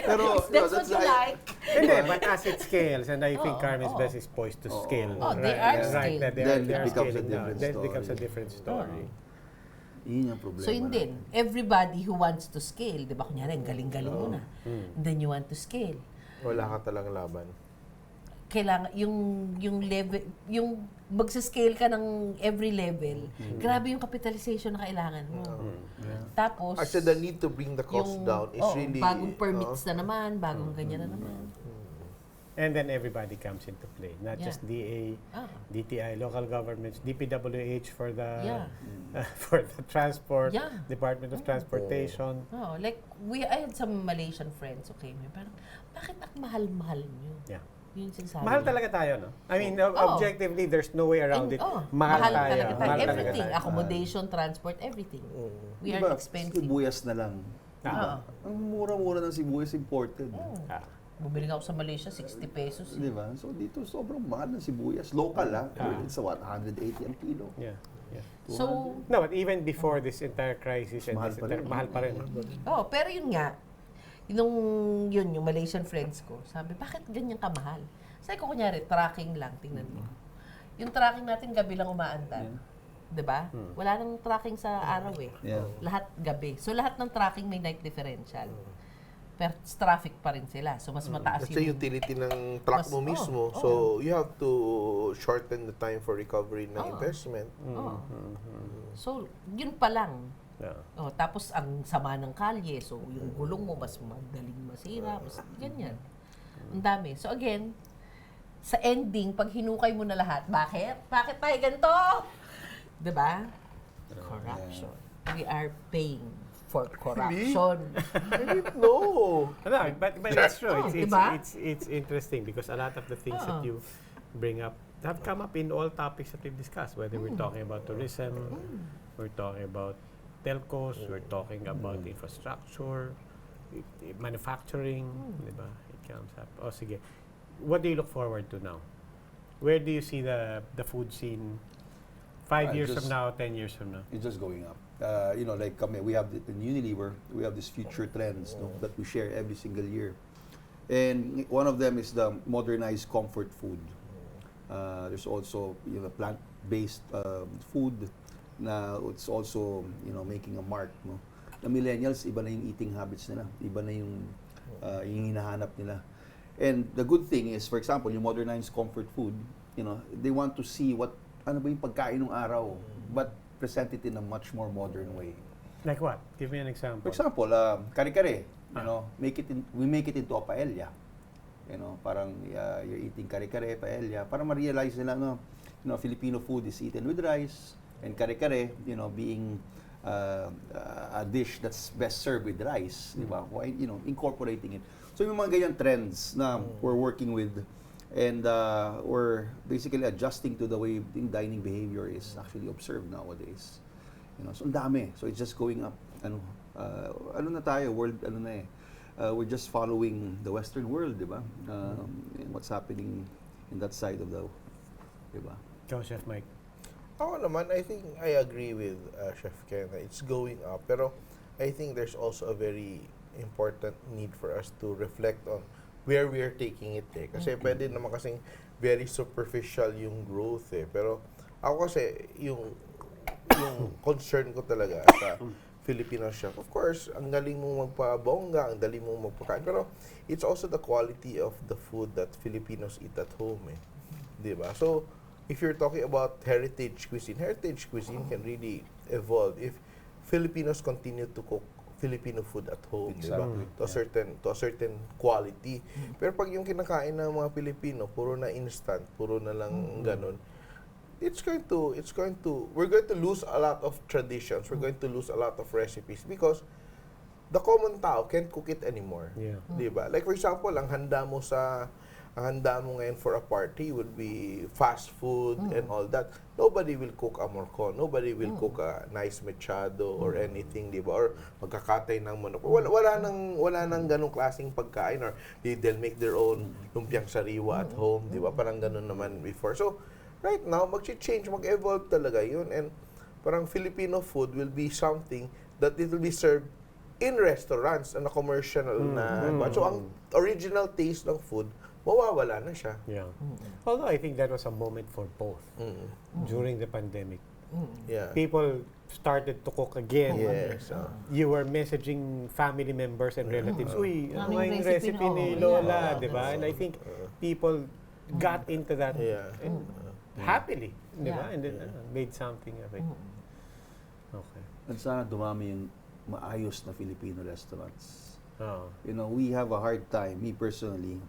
Pero, That's what you like. Hindi, but as it scales, and I think Carmen's oo. Best is poised to scale. Oh, they are Right, scaling. that Then they it are becomes a scaling down. different Then it becomes a story. different story. Yun yung problema. So yun din, everybody who wants to scale, di ba, kunyari, ang galing-galing mo na. Then you want to scale. Wala ka talang laban. Kailangan, yung level, yung magsa-scale ka ng every level, grabe yung capitalization na kailangan mo. Tapos, Actually, the need to bring the cost down is really... bagong permits na naman, bagong ganyan na naman. And then everybody comes into play. Not Yeah. just DA, Ah. DTI, local governments, DPWH for the Yeah. for the transport, Yeah. Department of Transportation. Oh, like, I had some Malaysian friends, okay, may parang, bakit ang mahal-mahal nyo? Yeah. Yun yung sinasabi. Mahal talaga tayo, no? I mean, objectively, there's no way around it. Mahal tayo. talaga tayo. Mahal talaga Everything, tayo. accommodation, transport, everything. We Diba, are expensive. sibuyas na lang. Ah. Ang mura-mura ng sibuyas imported. Ah. Bumili nga ako sa Malaysia, 60 pesos. Di ba? So dito sobrang mahal ng sibuyas. Local It's what, 180 ang kilo. Yeah. Yeah. So, No, but even before this entire crisis, and Mahal this pa entire, rin. mahal pa rin. pero yun nga, yung Malaysian friends ko, sabi, bakit ganyan kamahal? Sabi ko, kunyari, tracking lang, tingnan mo. Yung tracking natin, gabi lang umaandar. Diba? Wala nang tracking sa araw eh. Yeah. Lahat gabi. So, lahat ng tracking may night differential. Pero traffic pa rin sila. So, mas mataas Kasi utility ng truck mo mismo. So, you have to shorten the time for recovery ng investment. So, yun pa lang. Yeah. Tapos, ang sama ng kalye. So, yung gulong mo, mas madaling masira. Mas ganyan. Ang dami. So, again, sa ending, pag hinukay mo na lahat, bakit? Bakit tayo ganito? Diba? Corruption. We are paying for corruption. No! No, but it's true. diba? It's interesting because a lot of the things that you bring up have come up in all topics that we've discussed. Whether we're talking about tourism, we're talking about telcos, we're talking about infrastructure, manufacturing, diba? It comes up. Oh, sige. What do you look forward to now? Where do you see the food scene 5 years from now, 10 years from now? It's just going up. Like kami, we have in Unilever, we have these future trends that we share every single year. And one of them is the modernized comfort food. There's also plant-based food na it's also making a mark. No? The millennials, iba na yung eating habits nila. Iba na yung hinahanap nila. And the good thing is, for example, yung modernized comfort food, they want to see ano ba yung pagkain ng araw, but present it in a much more modern way. Like what? Give me an example. For example, kare-kare, we make it into a paella. Parang you're eating kare-kare, paella, para ma-realize nila Filipino food is eaten with rice, and kare-kare, being a dish that's best served with rice, di ba? Why, incorporating it. So yung mga ganyan trends na we're working with, and we're basically adjusting to the way dining behavior is actually observed nowadays. So ang dami. So it's just going up. ano na tayo, world, ano na eh, we're just following the Western world, di ba? And what's happening in that side of the, di ba? Go, Chef Myke. Ako naman, I think I agree with Chef Ken. It's going up. Pero I think there's also a very important need for us to reflect on where we are taking it eh. Kasi pwede naman kasing very superficial yung growth eh. Pero ako kasi, yung concern ko talaga sa Filipino chef, of course, ang galing mong magpabongga, ang dali mong magpakain. Pero it's also the quality of the food that Filipinos eat at home eh. Diba? So, if you're talking about heritage cuisine can really evolve if Filipinos continue to cook Filipino food at home, Exactly. diba? To a certain quality. Pero pag yung kinakain ng mga Pilipino, puro na instant, puro na lang ganun, we're going to lose a lot of traditions, we're going to lose a lot of recipes because the common tao can't cook it anymore. Yeah. Diba? Like for example, ang handa mo ngayon for a party would be fast food and all that. Nobody will cook a morcon. Nobody will cook a nice mechado or anything, di ba? Or magkakatay ng manok. Wala nang ganong klaseng pagkain or they'll make their own lumpiang sariwa at home, di ba? Parang ganon naman before. So, right now, mag-change, mag-evolve talaga yun. And parang Filipino food will be something that it will be served in restaurants and a commercial na. So, ang original taste ng food, mawawala na siya. Yeah. Although I think that was a moment for both during the pandemic. Yeah. People started to cook again. Yes. You were messaging family members and relatives, uy, ano Ano nga yung yung recipe recipe ni no? Lola, Yeah. di ba? And I think people got into that and happily, di ba? Yeah. And then made something of it. Okay. At sana dumami yung maayos na Filipino restaurants. Oh. You know, we have a hard time, me personally.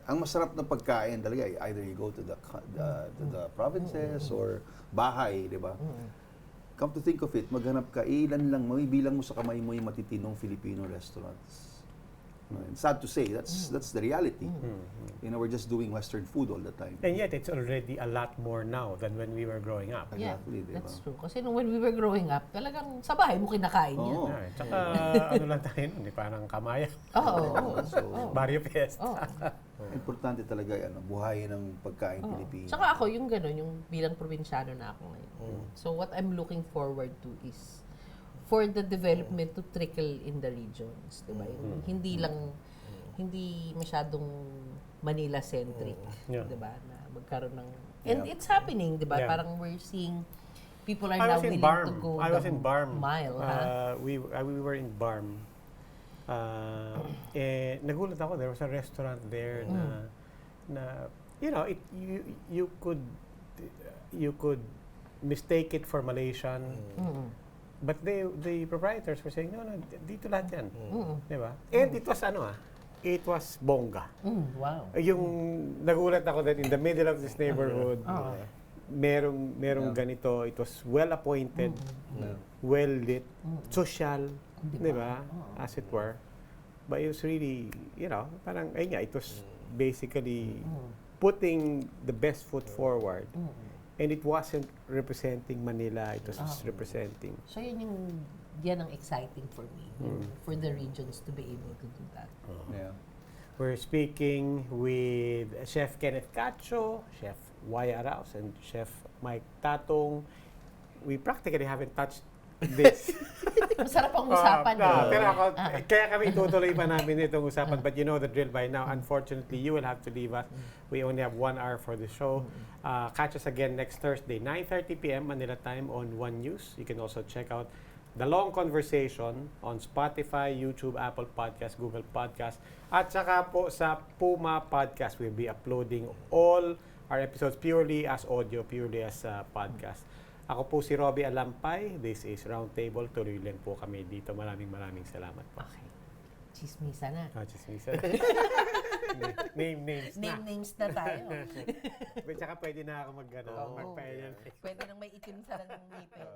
Ang masarap na pagkain talaga, either you go to the provinces or bahay, di ba? Come to think of it, maghanap ka, ilan lang, mabibilang mo sa kamay mo yung matitinong Filipino restaurants. And sad to say, that's the reality. You know, we're just doing Western food all the time. And yet, it's already a lot more now than when we were growing up. Yeah, Exactly, diba? that's true. Kasi nung when we were growing up, talagang sa bahay mo kinakain yan. Oo. Yeah, tsaka ano lang tayo nun, parang kamaya. Oo. Barrio Fiesta. Importante talaga yan, buhayin ng pagkain Pilipino. Tsaka ako, yung gano'n, yung bilang probinsyano na ako ngayon. So what I'm looking forward to is for the development to trickle in the regions, diba? Yung hindi masyadong Manila-centric, Yeah. diba? Na magkaroon ng... And it's happening, diba? Yeah. Parang we're seeing people are I now was in willing Barm. to go I was the in Barm. mile. We were in Barm. Nagulat ako, there was a restaurant there na you know, you could mistake it for Malaysian. But the proprietors were saying, no, dito lahat yan. Diba? And it was it was bongga. Wow. Yung nagulat ako that in the middle of this neighborhood, merong ganito, it was well appointed, well lit, social, diba? As it were. But it was really, you know, parang, ayun nga, it was basically putting the best foot forward. And it wasn't representing Manila, it was just representing. So yan ang exciting for me, for the regions to be able to do that. Yeah. We're speaking with Chef Kenneth Cacho, Chef Waya Araos, and Chef Myke Tatung. We practically haven't touched this. Masarap ang usapan. Pero ako, kaya kami itutuloy pa namin itong usapan. But you know the drill by now. Unfortunately, you will have to leave us. We only have 1 hour for the show. Catch us again next Thursday, 9:30 p.m. Manila time on One News. You can also check out The Long Conversation on Spotify, YouTube, Apple Podcast, Google Podcast. At saka po sa Puma Podcast, we'll be uploading all our episodes purely as audio, purely as podcast. Ako po si Roby Alampay. This is Roundtable. Tuloy lang po kami dito. Maraming salamat po. Okay. Chismisa na. Chismisa. Names na. Names na tayo. Tsaka pwede na ako magpahinga. Pwede nang may itim sa ng ngipin.